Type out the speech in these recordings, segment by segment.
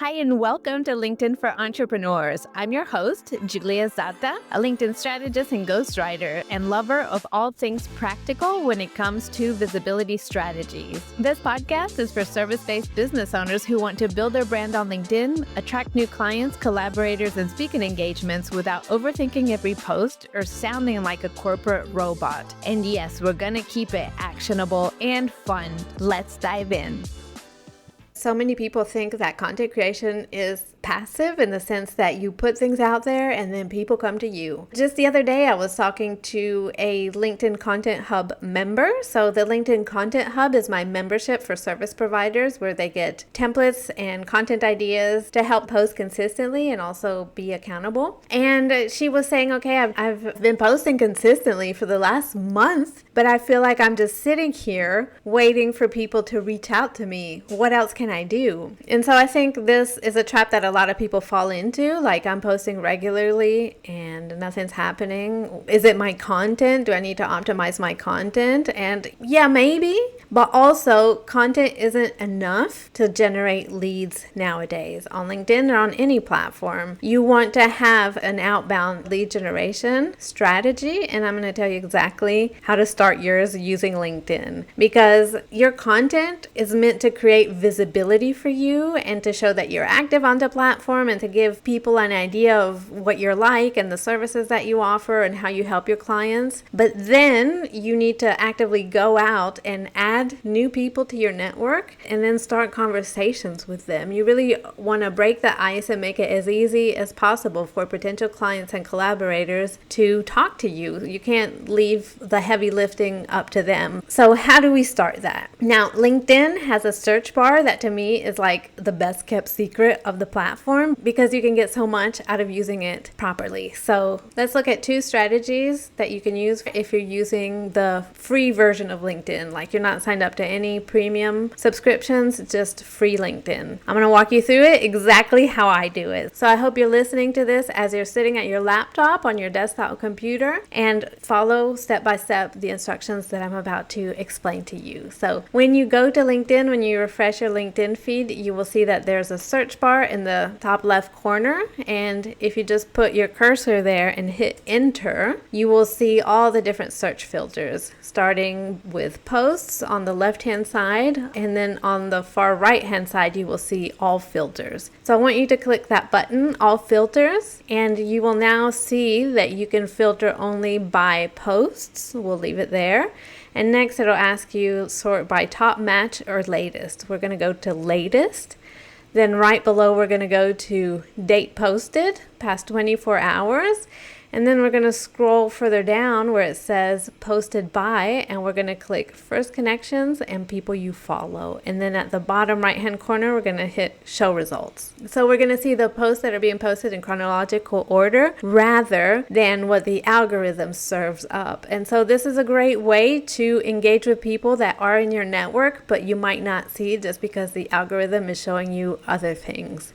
Hi, and welcome to LinkedIn for Entrepreneurs. I'm your host, Julia Zata, a LinkedIn strategist and ghostwriter, and lover of all things practical when it comes to visibility strategies. This podcast is for service-based business owners who want to build their brand on LinkedIn, attract new clients, collaborators, and speaking engagements without overthinking every post or sounding like a corporate robot. And yes, we're going to keep it actionable and fun. Let's dive in. So many people think that content creation is passive in the sense that you put things out there and then people come to you. Just the other day, I was talking to a LinkedIn Content Hub member. So the LinkedIn Content Hub is my membership for service providers where they get templates and content ideas to help post consistently and also be accountable. And she was saying, okay, I've been posting consistently for the last month, but I feel like I'm just sitting here waiting for people to reach out to me. What else can I do? And so I think this is a trap that a lot of people fall into. Like, I'm posting regularly and nothing's happening. Is it my content? Do I need to optimize my content? And yeah, maybe, but also content isn't enough to generate leads nowadays on LinkedIn or on any platform. You want to have an outbound lead generation strategy, and I'm going to tell you exactly how to start yours using LinkedIn, because your content is meant to create visibility for you and to show that you're active on the platform and to give people an idea of what you're like and the services that you offer and how you help your clients. But then you need to actively go out and add new people to your network and then start conversations with them. You really want to break the ice and make it as easy as possible for potential clients and collaborators to talk to you. You can't leave the heavy lifting up to them. So how do we start that? Now, LinkedIn has a search bar that to me is like the best kept secret of the platform because you can get so much out of using it properly. So let's look at two strategies that you can use if you're using the free version of LinkedIn. Like, you're not signed up to any premium subscriptions, just free LinkedIn. I'm going to walk you through it exactly how I do it. So I hope you're listening to this as you're sitting at your laptop on your desktop computer and follow step by step the instructions that I'm about to explain to you. So when you go to LinkedIn, when you refresh your LinkedIn feed, you will see that there's a search bar in the top left corner. And if you just put your cursor there and hit enter, you will see all the different search filters, starting with posts on the left-hand side. And then on the far right-hand side, you will see all filters. So I want you to click that button, all filters, and you will now see that you can filter only by posts. We'll leave it there. And next it'll ask you sort by top match or latest. We're going to go to latest. Then right below we're going to go to date posted, past 24 hours. And then we're going to scroll further down where it says posted by, and we're going to click first connections and people you follow. And then at the bottom right hand corner, we're going to hit show results. So we're going to see the posts that are being posted in chronological order rather than what the algorithm serves up. And so this is a great way to engage with people that are in your network, but you might not see just because the algorithm is showing you other things.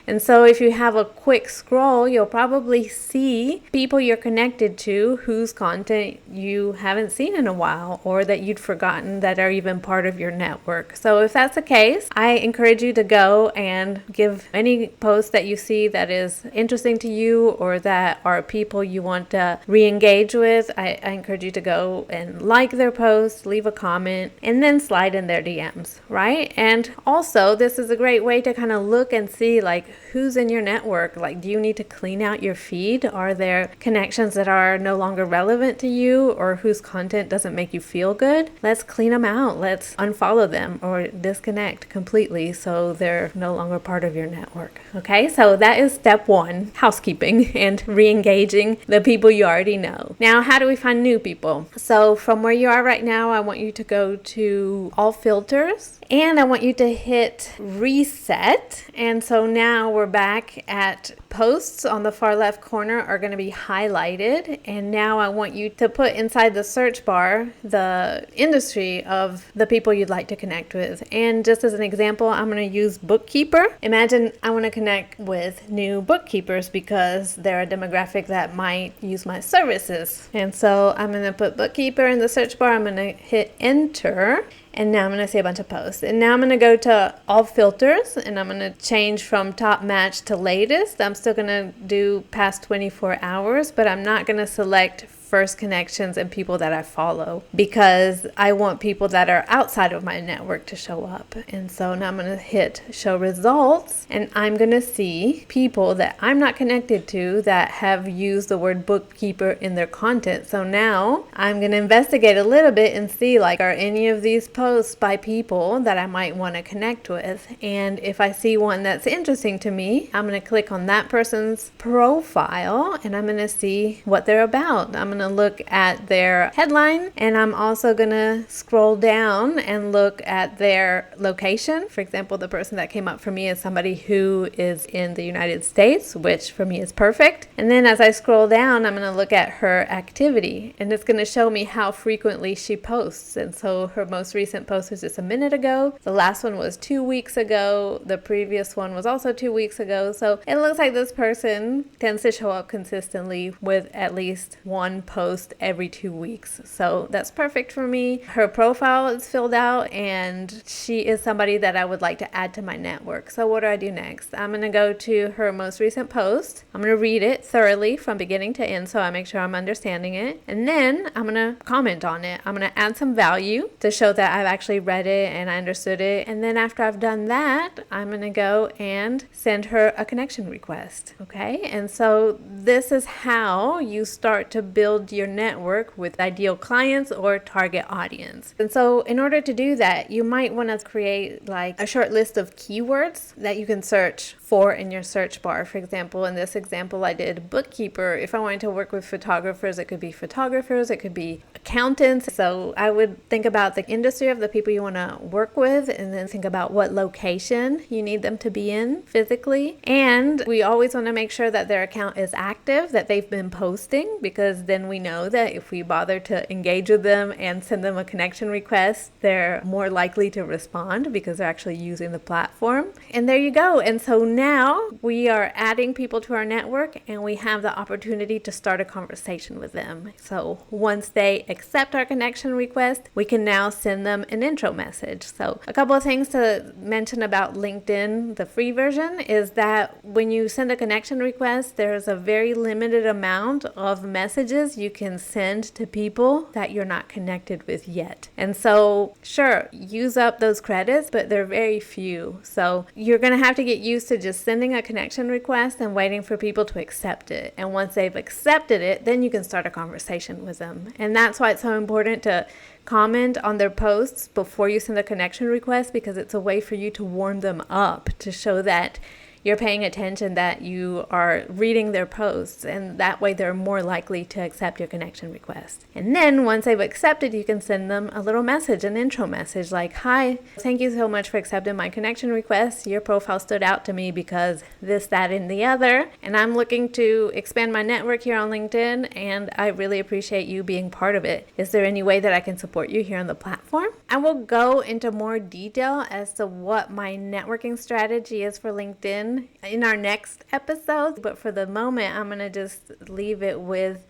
And so if you have a quick scroll, you'll probably see people you're connected to whose content you haven't seen in a while or that you'd forgotten that are even part of your network. So if that's the case, I encourage you to go and give any post that you see that is interesting to you or that are people you want to re-engage with. I encourage you to go and like their posts, leave a comment, and then slide in their DMs, right? And also, this is a great way to kind of look and see like who's in your network. Like, do you need to clean out your feed? Are there connections that are no longer relevant to you or whose content doesn't make you feel good? Let's clean them out. Let's unfollow them or disconnect completely so they're no longer part of your network. Okay, so that is step one, housekeeping and re-engaging the people you already know. Now, how do we find new people? So from where you are right now, I want you to go to all filters and I want you to hit reset. And so now we're back at posts on the far left corner are going to be highlighted. And now I want you to put inside the search bar the industry of the people you'd like to connect with. And just as an example, I'm going to use bookkeeper. Imagine I want to connect with new bookkeepers because they're a demographic that might use my services. And so I'm going to put bookkeeper in the search bar. I'm going to hit enter. And now I'm going to see a bunch of posts. And now I'm going to go to all filters, and I'm going to change from top match to latest. I'm still going to do past 24 hours, but I'm not going to select first connections and people that I follow, because I want people that are outside of my network to show up. And so now I'm going to hit show results, and I'm going to see people that I'm not connected to that have used the word bookkeeper in their content. So now I'm going to investigate a little bit and see, like, are any of these posts by people that I might want to connect with? And if I see one that's interesting to me, I'm going to click on that person's profile, and I'm going to see what they're about. I'm going to look at their headline, and I'm also going to scroll down and look at their location. For example, the person that came up for me is somebody who is in the United States, which for me is perfect. And then as I scroll down, I'm going to look at her activity, and it's going to show me how frequently she posts. And so her most recent post was just a minute ago. The last one was 2 weeks ago. The previous one was also 2 weeks ago. So it looks like this person tends to show up consistently with at least one post every 2 weeks. So that's perfect for me. Her profile is filled out, and she is somebody that I would like to add to my network. So what do I do next? I'm going to go to her most recent post. I'm going to read it thoroughly from beginning to end so I make sure I'm understanding it. And then I'm going to comment on it. I'm going to add some value to show that I've actually read it and I understood it. And then after I've done that, I'm going to go and send her a connection request. Okay? And so this is how you start to build your network with ideal clients or target audience. And so in order to do that, you might want to create like a short list of keywords that you can search for in your search bar. For example, in this example, I did bookkeeper. If I wanted to work with photographers, it could be photographers, it could be accountants. So I would think about the industry of the people you want to work with, and then think about what location you need them to be in physically. And we always want to make sure that their account is active, that they've been posting, because then we know that if we bother to engage with them and send them a connection request, they're more likely to respond because they're actually using the platform. And there you go. And so now we are adding people to our network, and we have the opportunity to start a conversation with them. So once they accept our connection request, we can now send them an intro message. So a couple of things to mention about LinkedIn, the free version, is that when you send a connection request, there's a very limited amount of messages you can send to people that you're not connected with yet. And so sure, use up those credits, but they're very few. So you're going to have to get used to just sending a connection request and waiting for people to accept it. And once they've accepted it, then you can start a conversation with them. And that's why it's so important to comment on their posts before you send a connection request, because it's a way for you to warm them up, to show that you're paying attention, that you are reading their posts, and that way they're more likely to accept your connection request. And then once they've accepted, you can send them a little message, an intro message like, "Hi, thank you so much for accepting my connection request. Your profile stood out to me because this, that, and the other, and I'm looking to expand my network here on LinkedIn, and I really appreciate you being part of it. Is there any way that I can support you here on the platform?" I will go into more detail as to what my networking strategy is for LinkedIn in our next episode, but for the moment, I'm going to just leave it with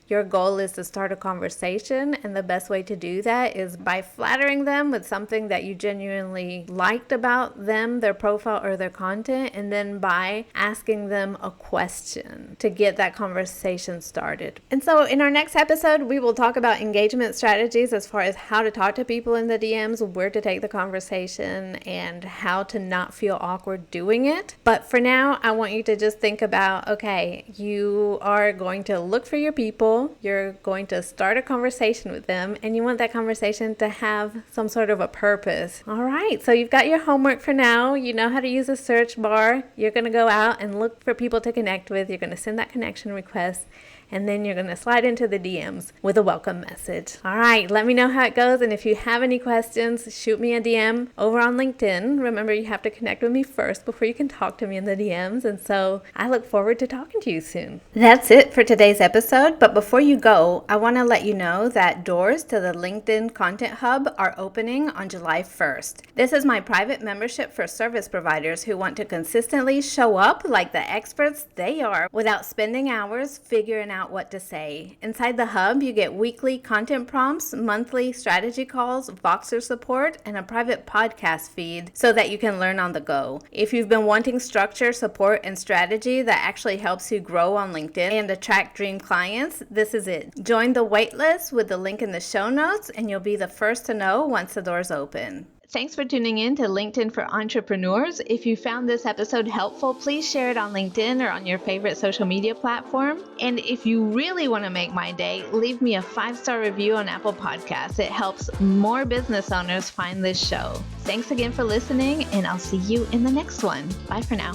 your goal is to start a conversation, and the best way to do that is by flattering them with something that you genuinely liked about them, their profile or their content, and then by asking them a question to get that conversation started. And so in our next episode, we will talk about engagement strategies as far as how to talk to people in the DMs, where to take the conversation, and how to not feel awkward doing it. But for now, I want you to just think about, okay, you are going to look for your people, you're going to start a conversation with them, and you want that conversation to have some sort of a purpose. All right, so you've got your homework for now. You know how to use a search bar. You're going to go out and look for people to connect with. You're going to send that connection request, and then you're going to slide into the DMs with a welcome message. All right, let me know how it goes, and if you have any questions, shoot me a DM over on LinkedIn. Remember, you have to connect with me first before you can talk to me in the DMs, and so I look forward to talking to you soon. That's it for today's episode, but before you go, I want to let you know that doors to the LinkedIn Content Hub are opening on July 1st. This is my private membership for service providers who want to consistently show up like the experts they are without spending hours figuring out out what to say. Inside the Hub, you get weekly content prompts, monthly strategy calls, Voxer support, and a private podcast feed so that you can learn on the go. If you've been wanting structure, support, and strategy that actually helps you grow on LinkedIn and attract dream clients, this is it. Join the waitlist with the link in the show notes, and you'll be the first to know once the doors open. Thanks for tuning in to LinkedIn for Entrepreneurs. If you found this episode helpful, please share it on LinkedIn or on your favorite social media platform. And if you really want to make my day, leave me a 5-star review on Apple Podcasts. It helps more business owners find this show. Thanks again for listening, and I'll see you in the next one. Bye for now.